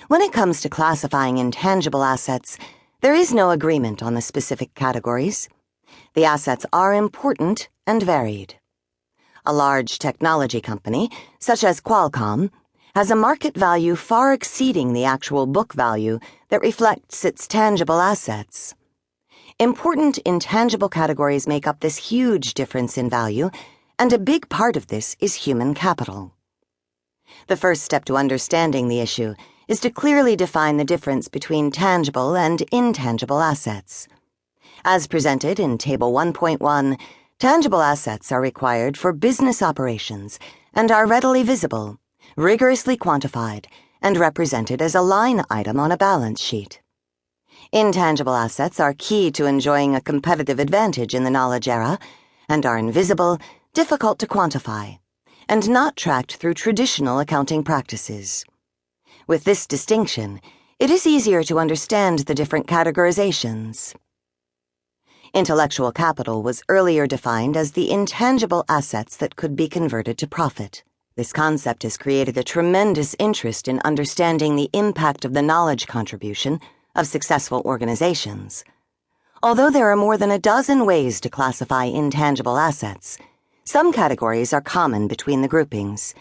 When it comes to classifying intangible assets, there is no agreement on the specific categories. The assets are important and varied. A large technology company, such as Qualcomm, has a market value far exceeding the actual book value that reflects its tangible assets. Important intangible categories make up this huge difference in value, and a big part of this is human capital. The first step to understanding the issue is to clearly define the difference between tangible and intangible assets. As presented in Table 1.1, tangible assets are required for business operations and are readily visible, rigorously quantified, and represented as a line item on a balance sheet. Intangible assets are key to enjoying a competitive advantage in the knowledge era and are invisible, difficult to quantify, and not tracked through traditional accounting practices. With this distinction, it is easier to understand the different categorizations. Intellectual capital was earlier defined as the intangible assets that could be converted to profit. This concept has created a tremendous interest in understanding the impact of the knowledge contribution of successful organizations. Although there are more than a dozen ways to classify intangible assets, some categories are common between the groupings.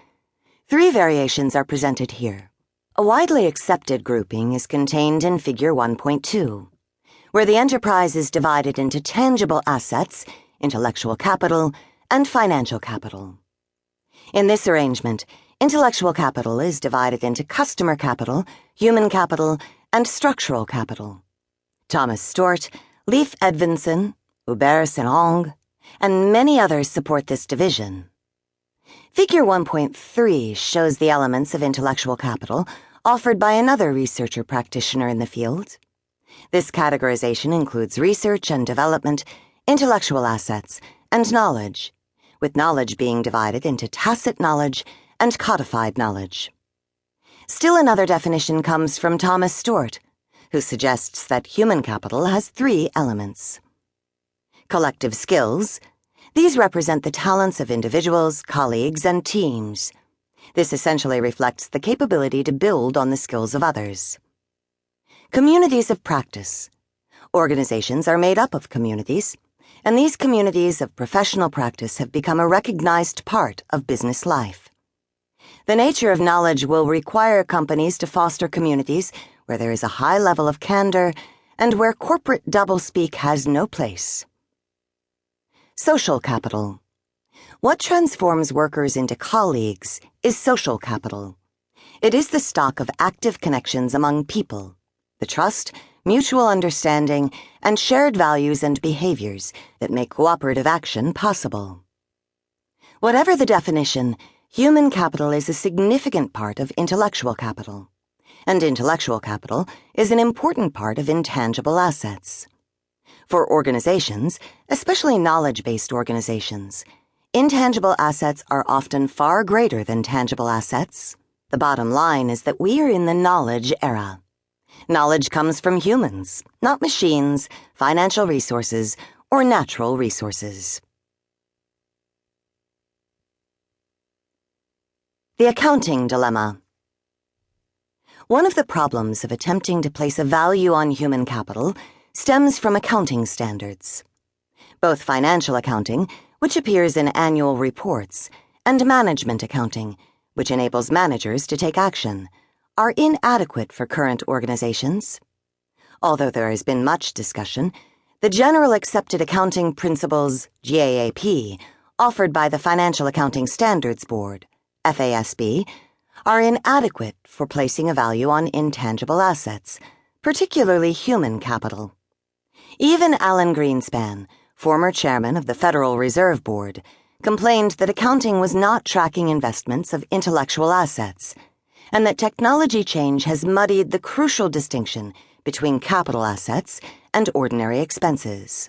3 variations are presented here. A widely accepted grouping is contained in Figure 1.2, where the enterprise is divided into tangible assets, intellectual capital, and financial capital. In this arrangement, intellectual capital is divided into customer capital, human capital, and structural capital. Thomas Stewart, Leif Edvinson, Hubert Senong, and many others support this division. Figure 1.3 shows the elements of intellectual capital offered by another researcher practitioner in the field. This categorization includes research and development, intellectual assets, and knowledge, with knowledge being divided into tacit knowledge and codified knowledge. Still another definition comes from Thomas Stewart, who suggests that human capital has 3 elements. Collective skills. These represent the talents of individuals, colleagues, and teams. This essentially reflects the capability to build on the skills of others. Communities of practice. Organizations are made up of communities, and these communities of professional practice have become a recognized part of business life. The nature of knowledge will require companies to foster communities where there is a high level of candor and where corporate doublespeak has no place. Social capital. What transforms workers into colleagues is social capital. It is the stock of active connections among people, the trust, mutual understanding, and shared values and behaviors that make cooperative action possible. Whatever the definition, human capital is a significant part of intellectual capital, and intellectual capital is an important part of intangible assets. For organizations, especially knowledge-based organizations, intangible assets are often far greater than tangible assets. The bottom line is that we are in the knowledge era. Knowledge comes from humans, not machines, financial resources, or natural resources. The accounting dilemma. One of the problems of attempting to place a value on human capital stems from accounting standards. Both financial accounting, which appears in annual reports, and management accounting, which enables managers to take action, are inadequate for current organizations. Although there has been much discussion, the General Accepted Accounting Principles, GAAP, offered by the Financial Accounting Standards Board, FASB, are inadequate for placing a value on intangible assets, particularly human capital. Even Alan Greenspan, former chairman of the Federal Reserve Board, complained that accounting was not tracking investments of intellectual assets, and that technology change has muddied the crucial distinction between capital assets and ordinary expenses.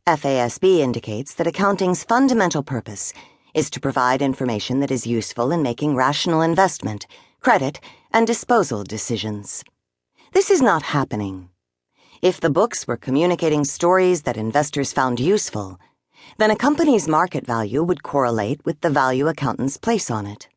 FASB indicates that accounting's fundamental purpose is to provide information that is useful in making rational investment, credit, and disposal decisions. This is not happening. If the books were communicating stories that investors found useful, then a company's market value would correlate with the value accountants place on it.